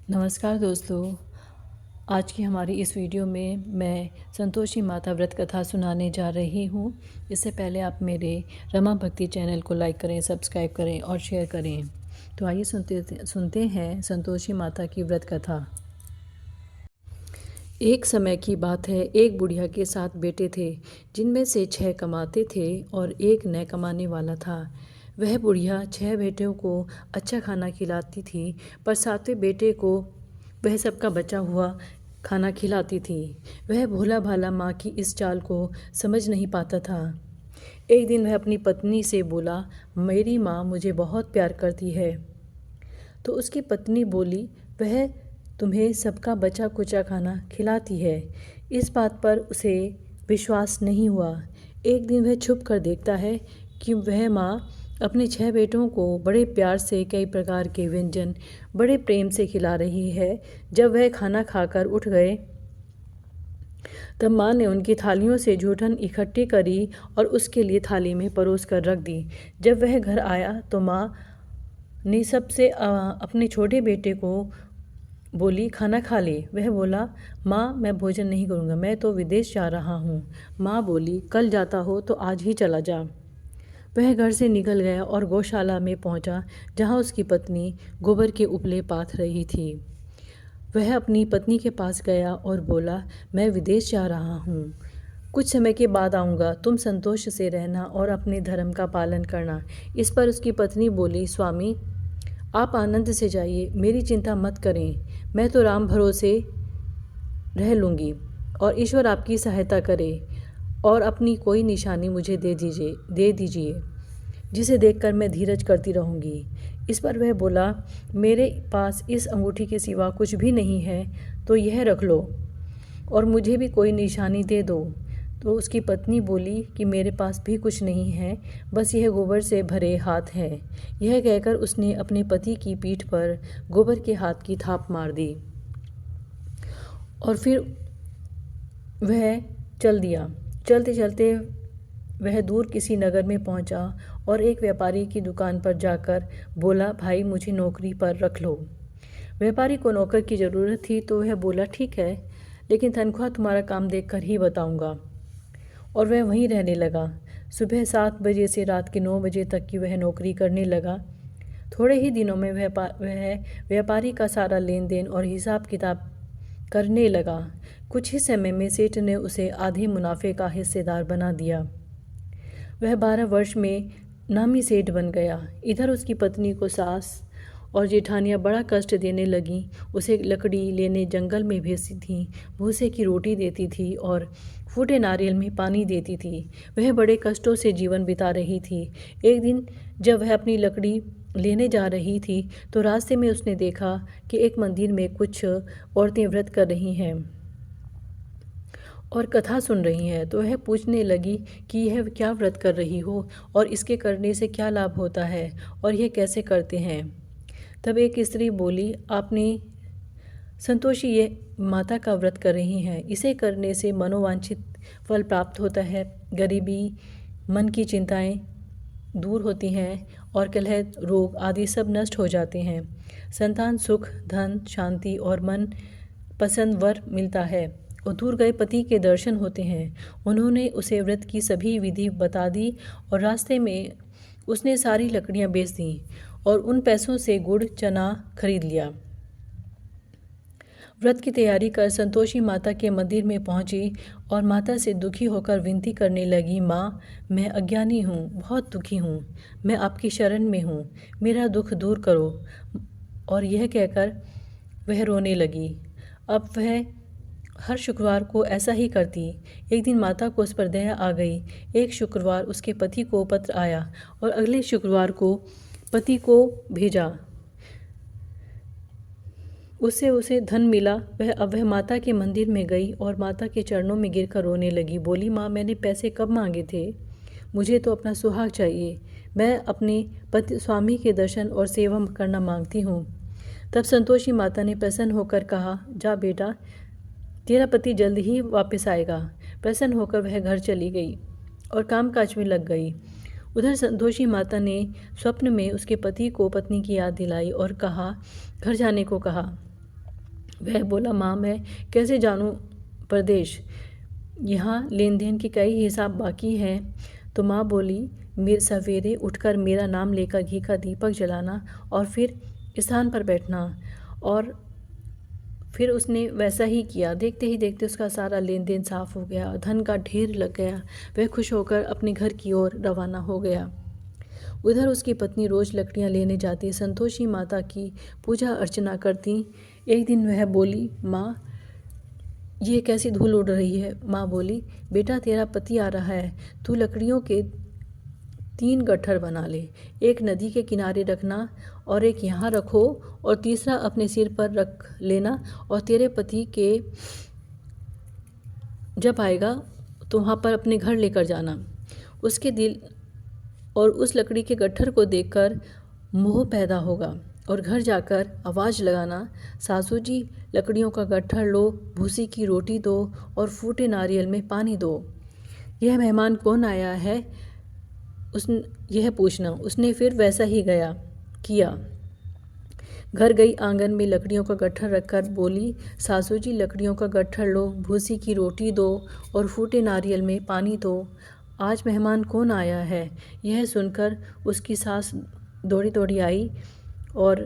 नमस्कार दोस्तों। आज की हमारी इस वीडियो में मैं संतोषी माता व्रत कथा सुनाने जा रही हूँ। इससे पहले आप मेरे रमा भक्ति चैनल को लाइक करें, सब्सक्राइब करें और शेयर करें। तो आइए सुनते हैं संतोषी माता की व्रत कथा। एक समय की बात है, एक बुढ़िया के 7 बेटे थे, जिनमें से 6 कमाते थे और एक न कमाने वाला था। वह बुढ़िया 6 बेटों को अच्छा खाना खिलाती थी, पर 7वें बेटे को वह सबका बचा हुआ खाना खिलाती थी। वह भोला भाला माँ की इस चाल को समझ नहीं पाता था। एक दिन वह अपनी पत्नी से बोला, मेरी माँ मुझे बहुत प्यार करती है। तो उसकी पत्नी बोली, वह तुम्हें सबका बचा कुचा खाना खिलाती है। इस बात पर उसे विश्वास नहीं हुआ। एक दिन वह छुप कर देखता है कि वह माँ अपने 6 बेटों को बड़े प्यार से कई प्रकार के व्यंजन बड़े प्रेम से खिला रही है। जब वह खाना खाकर उठ गए, तब माँ ने उनकी थालियों से जूठन इकट्ठी करी और उसके लिए थाली में परोस कर रख दी। जब वह घर आया तो माँ ने सबसे अपने छोटे बेटे को बोली, खाना खा ले। वह बोला, माँ मैं भोजन नहीं करूँगा, मैं तो विदेश जा रहा हूँ। माँ बोली, कल जाता हो तो आज ही चला जा। वह घर से निकल गया और गौशाला में पहुँचा, जहाँ उसकी पत्नी गोबर के उपले पाथ रही थी। वह अपनी पत्नी के पास गया और बोला, मैं विदेश जा रहा हूँ, कुछ समय के बाद आऊँगा। तुम संतोष से रहना और अपने धर्म का पालन करना। इस पर उसकी पत्नी बोली, स्वामी आप आनंद से जाइए, मेरी चिंता मत करें। मैं तो राम भरोसे रह लूँगी और ईश्वर आपकी सहायता करे, और अपनी कोई निशानी मुझे दे दीजिए जिसे देखकर मैं धीरज करती रहूँगी। इस पर वह बोला, मेरे पास इस अंगूठी के सिवा कुछ भी नहीं है, तो यह रख लो और मुझे भी कोई निशानी दे दो। तो उसकी पत्नी बोली कि मेरे पास भी कुछ नहीं है, बस यह गोबर से भरे हाथ हैं। यह कहकर उसने अपने पति की पीठ पर गोबर के हाथ की थाप मार दी और फिर वह चल दिया। चलते चलते वह दूर किसी नगर में पहुंचा और एक व्यापारी की दुकान पर जाकर बोला, भाई मुझे नौकरी पर रख लो। व्यापारी को नौकर की ज़रूरत थी, तो वह बोला, ठीक है, लेकिन तनख्वाह तुम्हारा काम देखकर ही बताऊंगा। और वह वहीं रहने लगा। सुबह 7 बजे से रात के 9 बजे तक की वह नौकरी करने लगा। थोड़े ही दिनों में वह व्यापारी का सारा लेन देन और हिसाब किताब करने लगा। कुछ ही समय में सेठ ने उसे आधे मुनाफे का हिस्सेदार बना दिया। वह 12 वर्ष में नामी सेठ बन गया। इधर उसकी पत्नी को सास और जेठानियाँ बड़ा कष्ट देने लगीं। उसे लकड़ी लेने जंगल में भेजती थीं, भूसे की रोटी देती थी और फूटे नारियल में पानी देती थी। वह बड़े कष्टों से जीवन बिता रही थी। एक दिन जब वह अपनी लकड़ी लेने जा रही थी, तो रास्ते में उसने देखा कि एक मंदिर में कुछ औरतें व्रत कर रही हैं और कथा सुन रही हैं। तो वह पूछने लगी कि यह क्या व्रत कर रही हो और इसके करने से क्या लाभ होता है और यह कैसे करते हैं। तब एक स्त्री बोली, आपने संतोषी ये माता का व्रत कर रही हैं, इसे करने से मनोवांछित फल प्राप्त होता है, गरीबी, मन की चिंताएं दूर होती हैं और कलह, रोग आदि सब नष्ट हो जाते हैं। संतान सुख, धन, शांति और मन पसंद वर मिलता है और दूर गए पति के दर्शन होते हैं। उन्होंने उसे व्रत की सभी विधि बता दी और रास्ते में उसने सारी लकड़ियां बेच दी और उन पैसों से गुड़ चना खरीद लिया। व्रत की तैयारी कर संतोषी माता के मंदिर में पहुंची और माता से दुखी होकर विनती करने लगी, माँ मैं अज्ञानी हूँ, बहुत दुखी हूँ, मैं आपकी शरण में हूँ, मेरा दुख दूर करो। और यह कहकर वह रोने लगी। अब वह हर शुक्रवार को ऐसा ही करती। एक दिन माता को उस पर दया आ गई। एक शुक्रवार उसके पति को पत्र आया और अगले शुक्रवार को पति को भेजा। उससे उसे धन मिला। वह माता के मंदिर में गई और माता के चरणों में गिरकर रोने लगी। बोली, माँ मैंने पैसे कब मांगे थे, मुझे तो अपना सुहाग चाहिए। मैं अपने पति स्वामी के दर्शन और सेवा करना मांगती हूँ। तब संतोषी माता ने प्रसन्न होकर कहा, जा बेटा, तेरा पति जल्द ही वापस आएगा। प्रसन्न होकर वह घर चली गई और कामकाज में लग गई। उधर संतोषी माता ने स्वप्न में उसके पति को पत्नी की याद दिलाई और घर जाने को कहा। वह बोला, माँ मैं कैसे जानूँ प्रदेश, यहाँ लेन देन के कई हिसाब बाकी हैं। तो माँ बोली, मेरे सवेरे उठकर मेरा नाम लेकर घी का दीपक जलाना और फिर स्थान पर बैठना। और फिर उसने वैसा ही किया। देखते ही देखते उसका सारा लेन देन साफ हो गया, धन का ढेर लग गया। वह खुश होकर अपने घर की ओर रवाना हो गया। उधर उसकी पत्नी रोज लकड़ियाँ लेने जाती, संतोषी माता की पूजा अर्चना करती। एक दिन वह बोली, माँ ये कैसी धूल उड़ रही है। माँ बोली, बेटा तेरा पति आ रहा है, तू लकड़ियों के 3 गट्ठर बना ले, एक नदी के किनारे रखना और एक यहाँ रखो और तीसरा अपने सिर पर रख लेना। और तेरे पति के जब आएगा तो वहाँ पर अपने घर लेकर जाना। उसके दिल और उस लकड़ी के गट्ठर को देखकर मोह पैदा होगा और घर जाकर आवाज़ लगाना, सासू जी लकड़ियों का गट्ठर लो, भूसी की रोटी दो और फूटे नारियल में पानी दो। यह मेहमान कौन आया है, यह पूछना। उसने फिर वैसा ही किया। घर गई, आंगन में लकड़ियों का गट्ठर रखकर बोली, सासू जी लकड़ियों का गट्ठर लो, भूसी की रोटी दो और फूटे नारियल में पानी दो। आज मेहमान कौन आया है। यह सुनकर उसकी सास दौड़ी दौड़ी आई और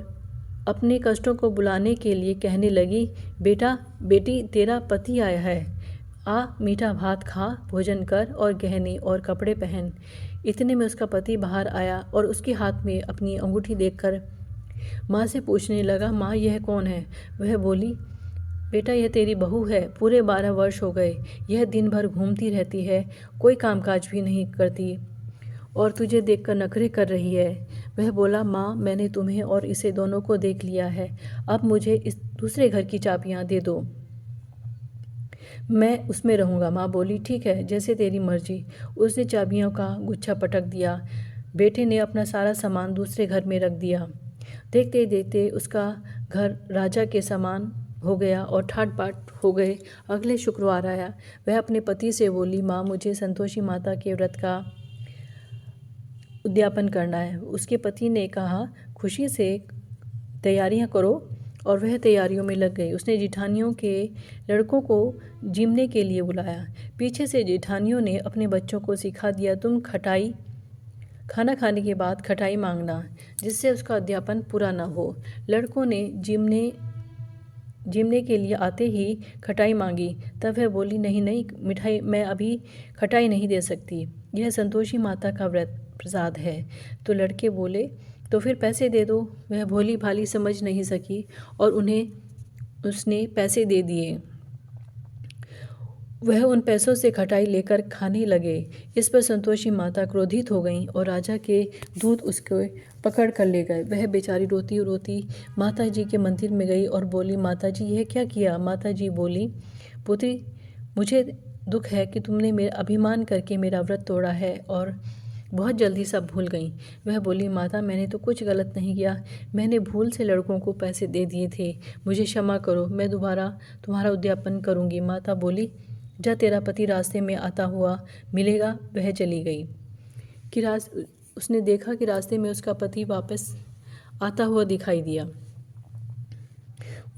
अपने कष्टों को बुलाने के लिए कहने लगी, बेटा बेटी तेरा पति आया है, आ मीठा भात खा, भोजन कर और गहने और कपड़े पहन। इतने में उसका पति बाहर आया और उसके हाथ में अपनी अंगूठी देखकर माँ से पूछने लगा, माँ यह कौन है। वह बोली, बेटा यह तेरी बहू है, पूरे 12 वर्ष हो गए, यह दिन भर घूमती रहती है, कोई कामकाज भी नहीं करती और तुझे देखकर नखरे कर रही है। वह बोला, माँ मैंने तुम्हें और इसे दोनों को देख लिया है, अब मुझे इस दूसरे घर की चाबियाँ दे दो, मैं उसमें रहूँगा। माँ बोली, ठीक है जैसे तेरी मर्जी। उसने चाबियों का गुच्छा पटक दिया। बेटे ने अपना सारा सामान दूसरे घर में रख दिया। देखते ही देखते उसका घर राजा के समान हो गया और ठाट बाट हो गए। अगले शुक्रवार आया। वह अपने पति से बोली, माँ मुझे संतोषी माता के व्रत का उद्यापन करना है। उसके पति ने कहा, खुशी से तैयारियां करो और वह तैयारियों में लग गई। उसने जेठानियों के लड़कों को जिमने के लिए बुलाया। पीछे से जेठानियों ने अपने बच्चों को सिखा दिया, तुम खाना खाने के बाद खटाई मांगना, जिससे उसका अध्यापन पूरा न हो। लड़कों ने जिमने के लिए आते ही खटाई मांगी। तब वह बोली, नहीं नहीं मिठाई, मैं अभी खटाई नहीं दे सकती, यह संतोषी माता का व्रत प्रसाद है। तो लड़के बोले, तो फिर पैसे दे दो। वह भोली भाली समझ नहीं सकी और उसने पैसे दे दिए। वह उन पैसों से खटाई लेकर खाने लगे। इस पर संतोषी माता क्रोधित हो गईं और राजा के दूत उसको पकड़ कर ले गए। वह बेचारी रोती रोती माता जी के मंदिर में गई और बोली, माता जी यह क्या किया। माता जी बोली, पुत्री मुझे दुख है कि तुमने मेरा अभिमान करके मेरा व्रत तोड़ा है और बहुत जल्दी सब भूल गई। वह बोली, माता मैंने तो कुछ गलत नहीं किया, मैंने भूल से लड़कों को पैसे दे दिए थे, मुझे क्षमा करो, मैं दोबारा तुम्हारा उद्यापन करूँगी। माता बोली, जा तेरा पति रास्ते में आता हुआ मिलेगा। वह चली गई। उसने देखा कि रास्ते में उसका पति वापस आता हुआ दिखाई दिया।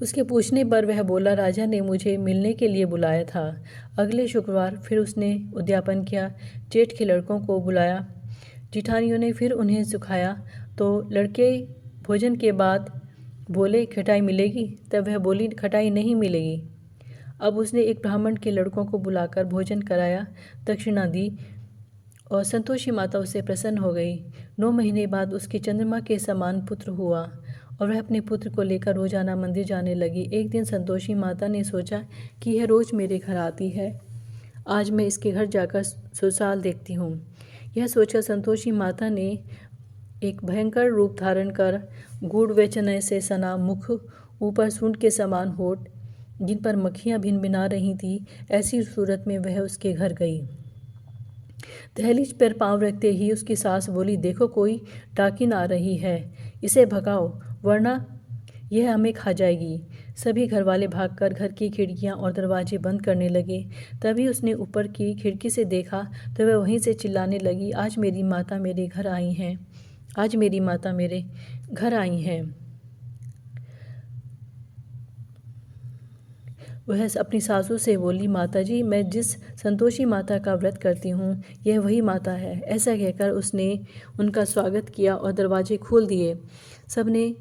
उसके पूछने पर वह बोला, राजा ने मुझे मिलने के लिए बुलाया था। अगले शुक्रवार फिर उसने उद्यापन किया। जेठ के लड़कों को बुलाया। जिठानियों ने फिर उन्हें सिखाया। तो लड़के भोजन के बाद बोले, खटाई मिलेगी। तब वह बोली, खटाई नहीं मिलेगी। अब उसने एक ब्राह्मण के लड़कों को बुलाकर भोजन कराया, दक्षिणा दी और संतोषी माता उससे प्रसन्न हो गई। 9 महीने बाद उसके चंद्रमा के समान पुत्र हुआ और वह अपने पुत्र को लेकर रोजाना मंदिर जाने लगी। एक दिन संतोषी माता ने सोचा कि यह रोज़ मेरे घर आती है, आज मैं इसके घर जाकर ससुराल देखती हूँ। यह सोचकर संतोषी माता ने एक भयंकर रूप धारण कर गूढ़ व चनय से सना मुख, ऊपर सूंड के समान होठ, जिन पर मक्खियाँ भिनभिना रही थी, ऐसी सूरत में वह उसके घर गई। दहलीज पर पांव रखते ही उसकी सास बोली, देखो कोई डाकिन आ रही है, इसे भगाओ वरना यह हमें खा जाएगी। सभी घरवाले भागकर घर की खिड़कियां और दरवाजे बंद करने लगे। तभी उसने ऊपर की खिड़की से देखा तो वह वहीं से चिल्लाने लगी, आज मेरी माता मेरे घर आई हैं, आज मेरी माता मेरे घर आई हैं। वह अपनी सासू से बोली, माता जी, मैं जिस संतोषी माता का व्रत करती हूँ यह वही माता है। ऐसा कहकर उसने उनका स्वागत किया और दरवाजे खोल दिए। सबने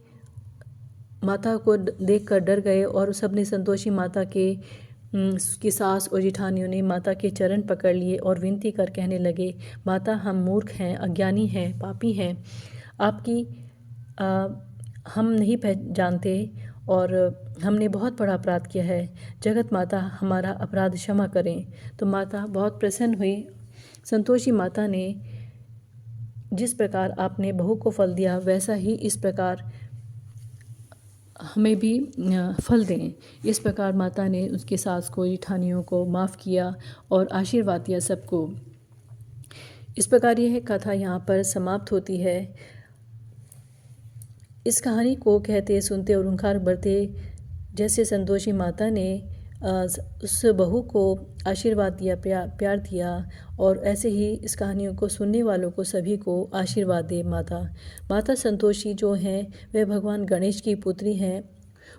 माता को देखकर डर गए और सबने संतोषी माता की सास और जिठानियों ने माता के चरण पकड़ लिए और विनती कर कहने लगे, माता, हम मूर्ख हैं, अज्ञानी हैं, पापी हैं, आपकी हम नहीं जानते और हमने बहुत बड़ा अपराध किया है। जगत माता हमारा अपराध क्षमा करें। तो माता बहुत प्रसन्न हुई। संतोषी माता ने जिस प्रकार आपने बहू को फल दिया वैसा ही इस प्रकार हमें भी फल दें। इस प्रकार माता ने उसके सास को, जेठानियों को माफ़ किया और आशीर्वाद दिया सबको। इस प्रकार यह कथा यहाँ पर समाप्त होती है। इस कहानी को कहते, सुनते और हुंकार भरते जैसे संतोषी माता ने उस बहू को आशीर्वाद दिया, प्यार दिया, और ऐसे ही इस कहानियों को सुनने वालों को सभी को आशीर्वाद दे माता संतोषी जो हैं वह भगवान गणेश की पुत्री हैं।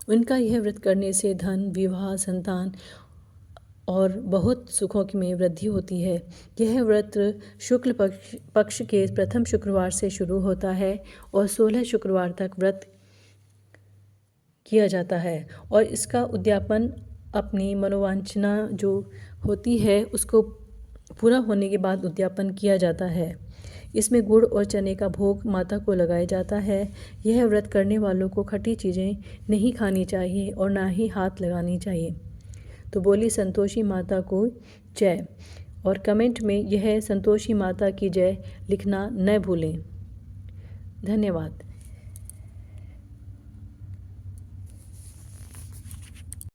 उनका यह व्रत करने से धन, विवाह, संतान और बहुत सुखों में वृद्धि होती है। यह व्रत शुक्ल पक्ष के प्रथम शुक्रवार से शुरू होता है और 16 शुक्रवार तक व्रत किया जाता है और इसका उद्यापन अपनी मनोवांछना जो होती है उसको पूरा होने के बाद उद्यापन किया जाता है। इसमें गुड़ और चने का भोग माता को लगाया जाता है। यह व्रत करने वालों को खट्टी चीज़ें नहीं खानी चाहिए और ना ही हाथ लगानी चाहिए। तो बोली संतोषी माता को जय, और कमेंट में यह संतोषी माता की जय लिखना न भूलें। धन्यवाद।